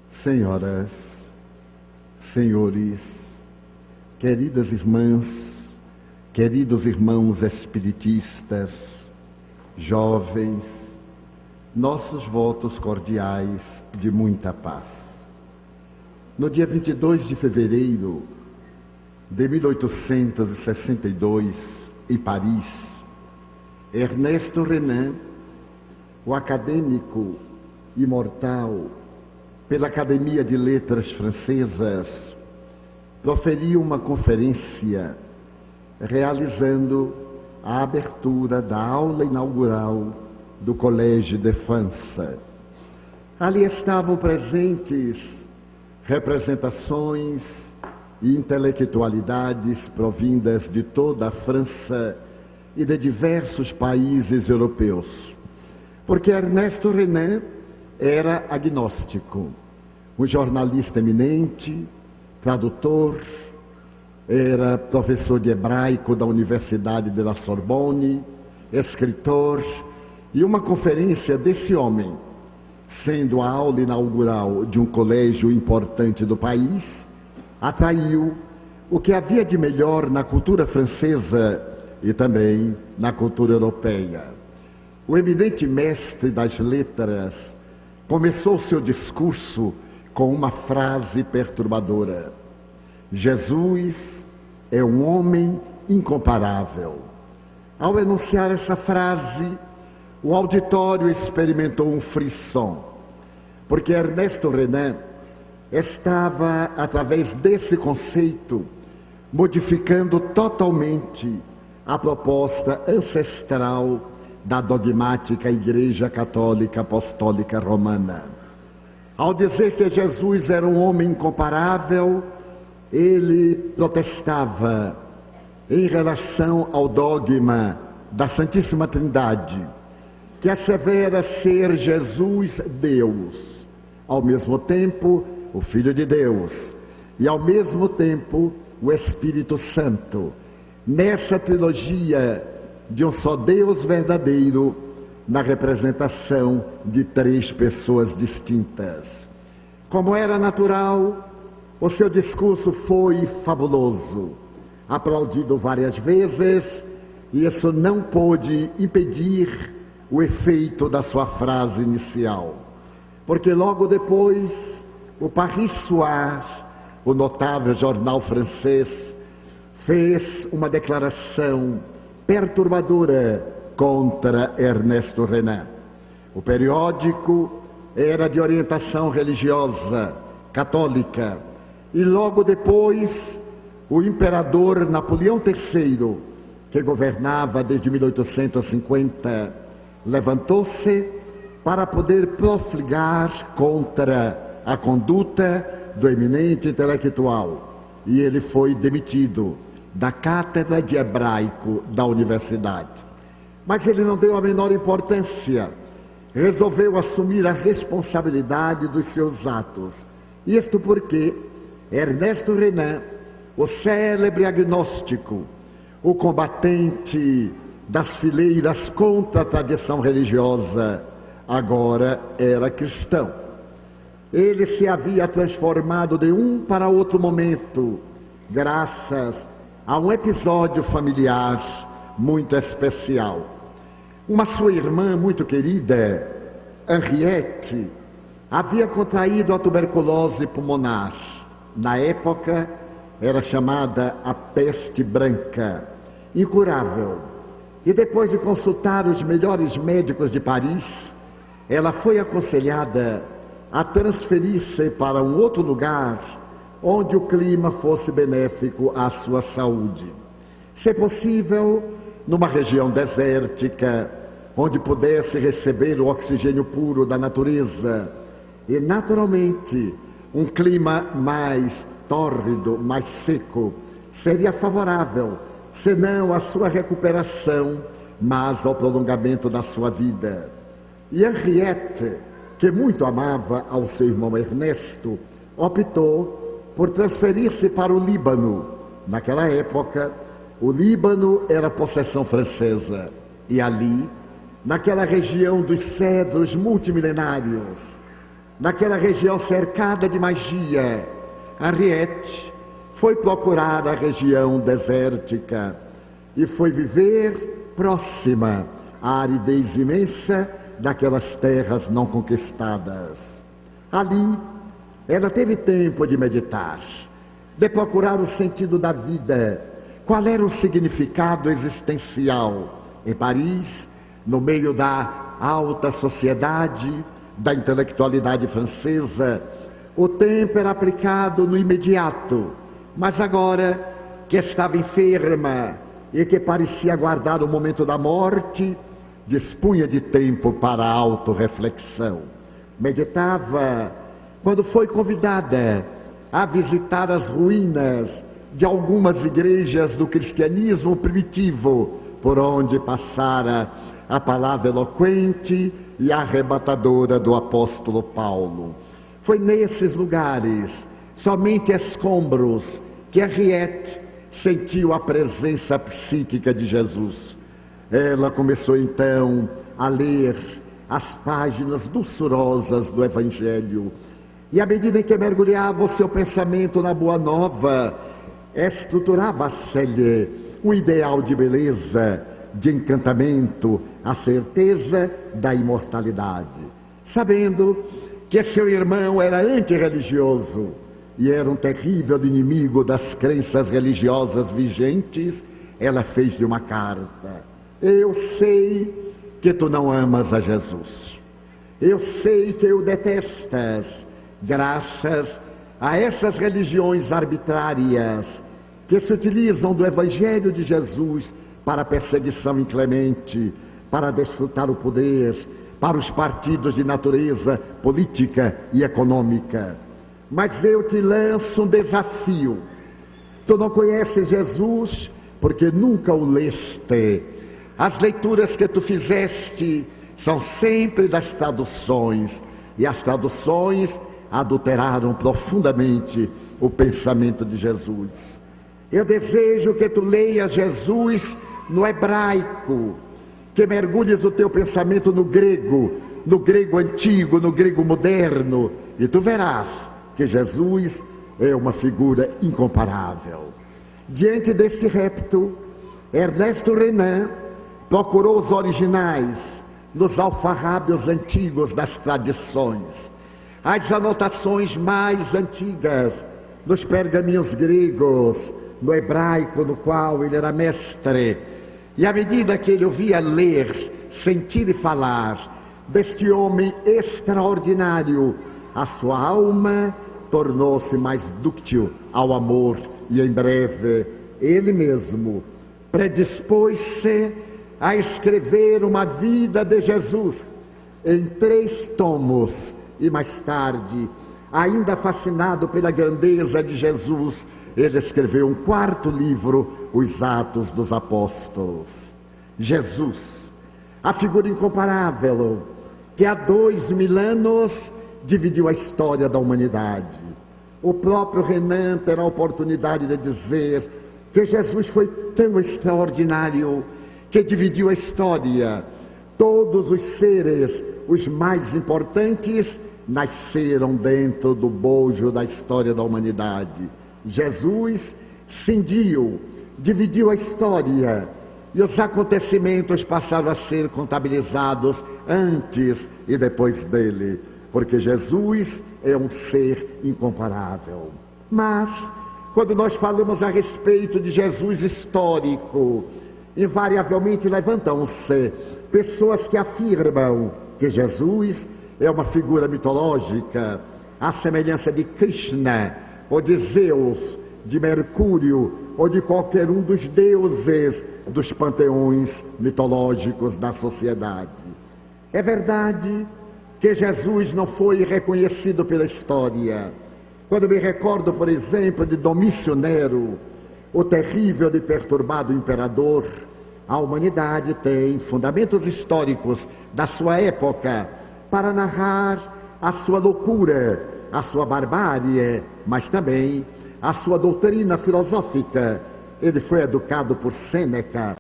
Senhoras, senhores, queridas irmãs, queridos irmãos espiritistas, jovens, nossos votos cordiais de muita paz. No dia 22 de fevereiro de 1862, em Paris, Ernesto Renan, o acadêmico imortal pela Academia de Letras Francesas, proferiu uma conferência realizando a abertura da aula inaugural do Collège de France. Ali estavam presentes representações e intelectualidades provindas de toda a França e de diversos países europeus, porque Ernesto Renan era agnóstico, um jornalista eminente, tradutor, era professor de hebraico da Universidade de la Sorbonne, escritor, e uma conferência desse homem, sendo a aula inaugural de um colégio importante do país, atraiu o que havia de melhor na cultura francesa e também na cultura europeia. O eminente mestre das letras começou seu discurso com uma frase perturbadora: Jesus é um homem incomparável. Ao enunciar essa frase, o auditório experimentou um frisson, porque Ernesto Renan estava, através desse conceito, modificando totalmente a proposta ancestral da dogmática Igreja Católica Apostólica Romana. Ao dizer que Jesus era um homem incomparável, ele protestava em relação ao dogma da Santíssima Trindade, que assevera ser Jesus Deus, ao mesmo tempo o Filho de Deus e ao mesmo tempo o Espírito Santo, nessa trilogia de um só Deus verdadeiro, na representação de três pessoas distintas. Como era natural, o seu discurso foi fabuloso, aplaudido várias vezes, e isso não pôde impedir o efeito da sua frase inicial, porque logo depois o Paris Soir, o notável jornal francês, fez uma declaração perturbadora contra Ernesto Renan. O periódico era de orientação religiosa, católica, e logo depois o imperador Napoleão III, que governava desde 1850, levantou-se para poder profligar contra a conduta do eminente intelectual, e ele foi demitido da cátedra de hebraico da universidade. Mas ele não deu a menor importância, resolveu assumir a responsabilidade dos seus atos. Isto porque Ernesto Renan, o célebre agnóstico, o combatente das fileiras contra a tradição religiosa, agora era cristão. Ele se havia transformado de um para outro momento, graças a um episódio familiar muito especial. Uma sua irmã muito querida, Henriette, havia contraído a tuberculose pulmonar. Na época, era chamada a peste branca, incurável. E depois de consultar os melhores médicos de Paris, ela foi aconselhada a transferir-se para um outro lugar onde o clima fosse benéfico à sua saúde. Se possível, numa região desértica, onde pudesse receber o oxigênio puro da natureza e, naturalmente, um clima mais tórrido, mais seco, seria favorável, senão à sua recuperação, mas ao prolongamento da sua vida. E Henriette, que muito amava ao seu irmão Ernesto, optou por transferir-se para o Líbano. Naquela época, o Líbano era possessão francesa, e ali, naquela região dos cedros multimilenários, naquela região cercada de magia, Henriette foi procurar a região desértica e foi viver próxima à aridez imensa daquelas terras não conquistadas. Ali, ela teve tempo de meditar, de procurar o sentido da vida, qual era o significado existencial. Em Paris, no meio da alta sociedade, da intelectualidade francesa, o tempo era aplicado no imediato, mas agora que estava enferma e que parecia aguardar o momento da morte, dispunha de tempo para a autorreflexão. Meditava quando foi convidada a visitar as ruínas de algumas igrejas do cristianismo primitivo, por onde passara a palavra eloquente e arrebatadora do apóstolo Paulo. Foi nesses lugares, somente escombros, que Henriette sentiu a presença psíquica de Jesus. Ela começou então a ler as páginas doçurosas do Evangelho, e à medida que mergulhava o seu pensamento na Boa Nova, estruturava-se-lhe um ideal de beleza, de encantamento, a certeza da imortalidade. Sabendo que seu irmão era antirreligioso e era um terrível inimigo das crenças religiosas vigentes, ela fez-lhe uma carta. Eu sei que tu não amas a Jesus. Eu sei que o detestas, graças a essas religiões arbitrárias que se utilizam do Evangelho de Jesus para a perseguição inclemente, para desfrutar o poder, para os partidos de natureza política e econômica. Mas eu te lanço um desafio. Tu não conheces Jesus porque nunca o leste. As leituras que tu fizeste são sempre das traduções, e as traduções adulteraram profundamente o pensamento de Jesus. Eu desejo que tu leias Jesus no hebraico, que mergulhes o teu pensamento no grego antigo, no grego moderno, e tu verás que Jesus é uma figura incomparável. Diante desse repto, Ernesto Renan procurou os originais nos alfarrábios antigos das tradições, as anotações mais antigas nos pergaminhos gregos, no hebraico no qual ele era mestre. E à medida que ele ouvia ler, sentir e falar deste homem extraordinário, a sua alma tornou-se mais dúctil ao amor, e em breve ele mesmo predispôs-se a escrever uma vida de Jesus em 3 tomos, e mais tarde, ainda fascinado pela grandeza de Jesus, ele escreveu um 4º livro, Os Atos dos Apóstolos. Jesus, a figura incomparável, que há 2000 anos dividiu a história da humanidade. O próprio Renan terá a oportunidade de dizer que Jesus foi tão extraordinário que dividiu a história. Todos os seres, os mais importantes, nasceram dentro do bojo da história da humanidade. Jesus cindiu, dividiu a história, e os acontecimentos passaram a ser contabilizados antes e depois dele, porque Jesus é um ser incomparável. Mas, quando nós falamos a respeito de Jesus histórico, invariavelmente levantam-se pessoas que afirmam que Jesus é uma figura mitológica, à semelhança de Krishna, ou de Zeus, de Mercúrio, ou de qualquer um dos deuses dos panteões mitológicos da sociedade. É verdade que Jesus não foi reconhecido pela história. Quando me recordo, por exemplo, de Domício Nero, o terrível e perturbado imperador, a humanidade tem fundamentos históricos da sua época para narrar a sua loucura, a sua barbárie, mas também a sua doutrina filosófica. Ele foi educado por Sêneca,